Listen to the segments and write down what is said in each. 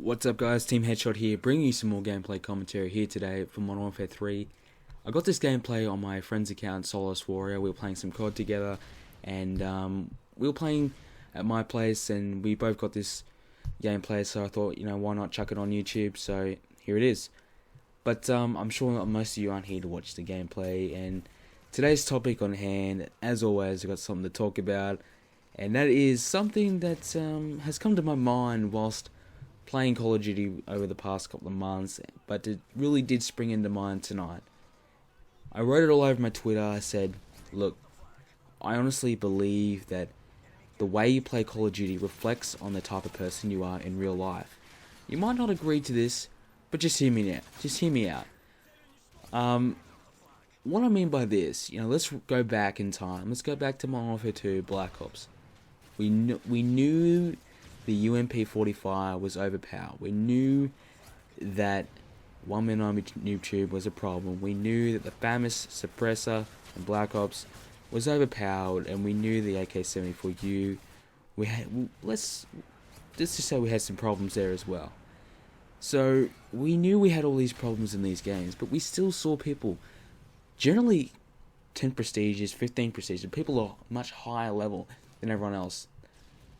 What's up guys, Team Headshot here, bringing you some more gameplay commentary here today for Modern Warfare 3. I got this gameplay on my friend's account, Solace Warrior. We were playing some COD together, and we were playing at my place, and we both got this gameplay, so I thought, why not chuck it on YouTube, so here it is. But I'm sure most of you aren't here to watch the gameplay, and today's topic on hand, as always, I've got something to talk about, and that is something that has come to my mind whilst playing Call of Duty over the past couple of months, but it really did spring into mind tonight. I wrote it all over my Twitter. I said, look, I honestly believe that the way you play Call of Duty reflects on the type of person you are in real life. You might not agree to this, but just hear me out. Just hear me out. What I mean by this, let's go back in time. Let's go back to Modern Warfare 2 Black Ops. We knew the UMP-45 was overpowered. We knew that 1 minute on YouTube was a problem. We knew that the famous suppressor in Black Ops was overpowered, and we knew the AK-74U. Let's just say we had some problems there as well. So we knew we had all these problems in these games, but we still saw people, generally 10 prestiges, 15 prestiges, people are much higher level than everyone else.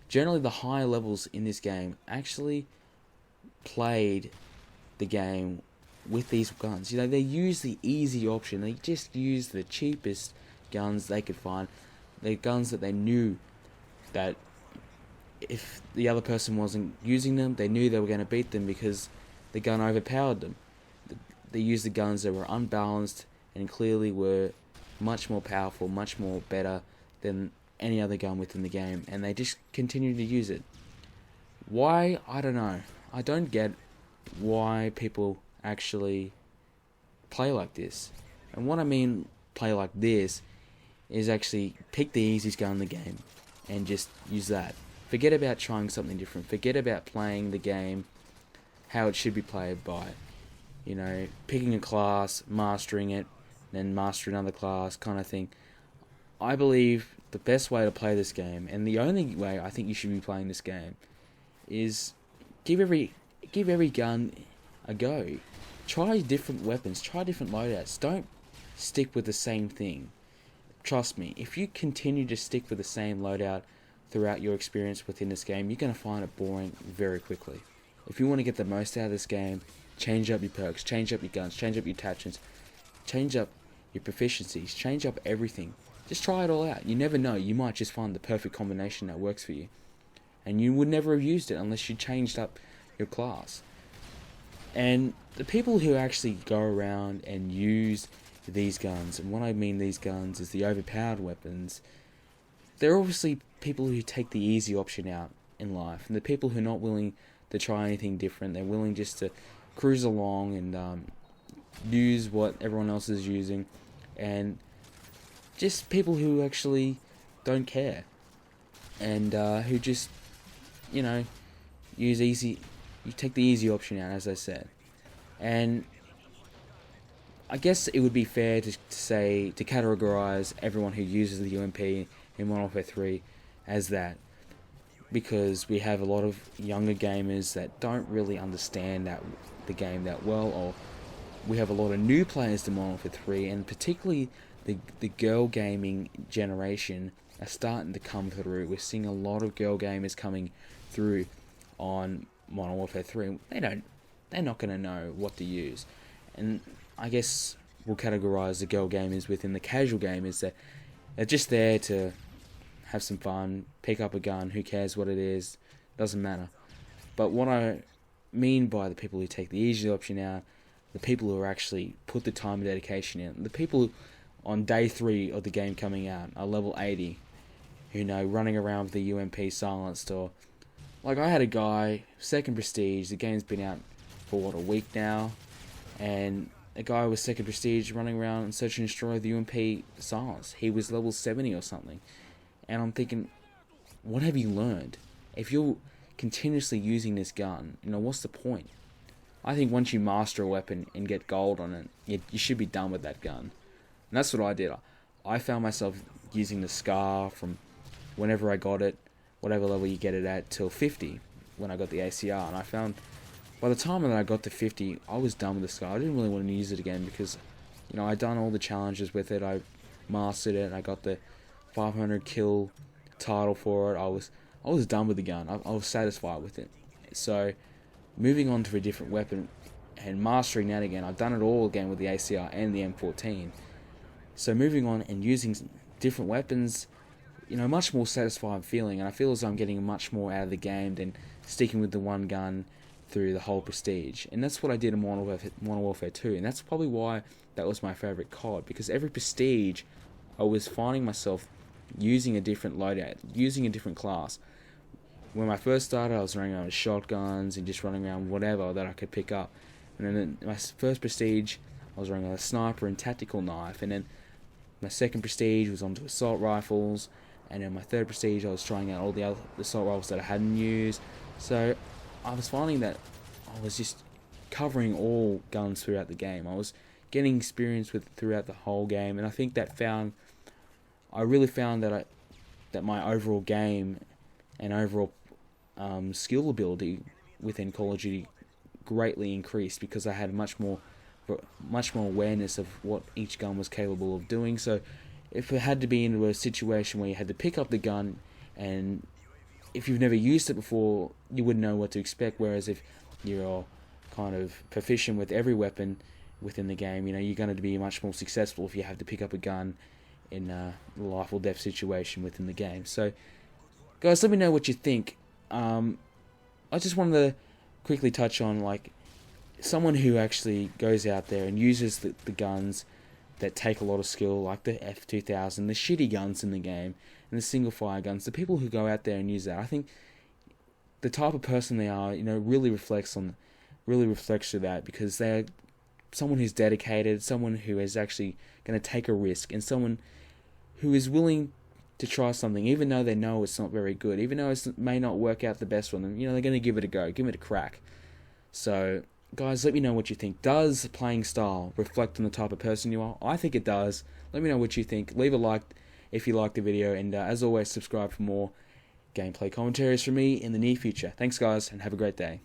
Generally, the higher levels in this game actually played the game with these guns. They used the easy option. They just used the cheapest guns they could find. The guns that they knew that if the other person wasn't using them, they knew they were going to beat them because the gun overpowered them. They used the guns that were unbalanced and clearly were much more powerful, much more better than any other gun within the game, and they just continue to use it. Why? I don't know. I don't get why people actually play like this. And what I mean play like this is actually pick the easiest gun in the game and just use that. Forget about trying something different. Forget about playing the game how it should be played by, picking a class, mastering it, then master another class kind of thing. I believe the best way to play this game, and the only way I think you should be playing this game, is give every gun a go. Try different weapons, try different loadouts. Don't stick with the same thing. Trust me, if you continue to stick with the same loadout throughout your experience within this game, you're going to find it boring very quickly. If you want to get the most out of this game, change up your perks, change up your guns, change up your attachments, change up your proficiencies, change up everything. Just try it all out. You never know. You might just find the perfect combination that works for you. And you would never have used it unless you changed up your class. And the people who actually go around and use these guns, and what I mean these guns is the overpowered weapons, they're obviously people who take the easy option out in life. And the people who are not willing to try anything different, they're willing just to cruise along and use what everyone else is using. And just people who actually don't care, and who just, use easy. You take the easy option out, as I said. And I guess it would be fair to categorize everyone who uses the UMP in Modern Warfare 3 as that, because we have a lot of younger gamers that don't really understand the game that well, or we have a lot of new players to Modern Warfare 3, and particularly the girl gaming generation are starting to come through. We're seeing a lot of girl gamers coming through on Modern Warfare 3. They're not going to know what to use. And I guess we'll categorize the girl gamers within the casual gamers that are just there to have some fun, pick up a gun, who cares what it is, doesn't matter. But what I mean by the people who take the easy option out, the people who are actually put the time and dedication in, the people on day 3 of the game coming out are level 80, who running around with the UMP silenced, or like I had a guy, 2nd prestige, the game's been out for a week now, and a guy with 2nd prestige running around and search and destroy the UMP silenced. He was level 70 or something, and I'm thinking, what have you learned? If you're continuously using this gun, what's the point? I think once you master a weapon and get gold on it, you should be done with that gun. And that's what I did. I found myself using the SCAR from whenever I got it, whatever level you get it at, till 50 when I got the ACR. And I found by the time that I got to 50, I was done with the scar. I didn't really want to use it again because, I'd done all the challenges with it. I mastered it. I got the 500 kill title for it. I was done with the gun. I was satisfied with it. So, moving on to a different weapon and mastering that again, I've done it all again with the ACR and the M14. So moving on and using different weapons, much more satisfying feeling, and I feel as though I'm getting much more out of the game than sticking with the one gun through the whole Prestige. And that's what I did in Modern Warfare 2, and that's probably why that was my favourite COD, because every Prestige I was finding myself using a different loadout, using a different class. When I first started, I was running around with shotguns and just running around whatever that I could pick up. And then in my first Prestige, I was running a sniper and tactical knife, and then my second Prestige was onto assault rifles, and then my third Prestige I was trying out all the other assault rifles that I hadn't used. So I was finding that I was just covering all guns throughout the game. I was getting experience with throughout the whole game, and I think that I really found that my overall game and overall skill ability within Call of Duty greatly increased because I had much more awareness of what each gun was capable of doing. So if it had to be into a situation where you had to pick up the gun, and if you've never used it before, you wouldn't know what to expect, whereas if you're kind of proficient with every weapon within the game, you're going to be much more successful if you have to pick up a gun in a life or death situation within the game. So guys, let me know what you think. I just wanted to quickly touch on someone who actually goes out there and uses the guns that take a lot of skill, like the F2000, the shitty guns in the game, and the single fire guns. The people who go out there and use that, I think the type of person they are, really reflects to that, because they're someone who's dedicated, someone who is actually going to take a risk, and someone who is willing to try something, even though they know it's not very good, even though it may not work out the best for them. They're going to give it a go, give it a crack. So guys, let me know what you think. Does playing style reflect on the type of person you are? I think it does. Let me know what you think. Leave a like if you liked the video, and as always, subscribe for more gameplay commentaries from me in the near future. Thanks guys, and have a great day.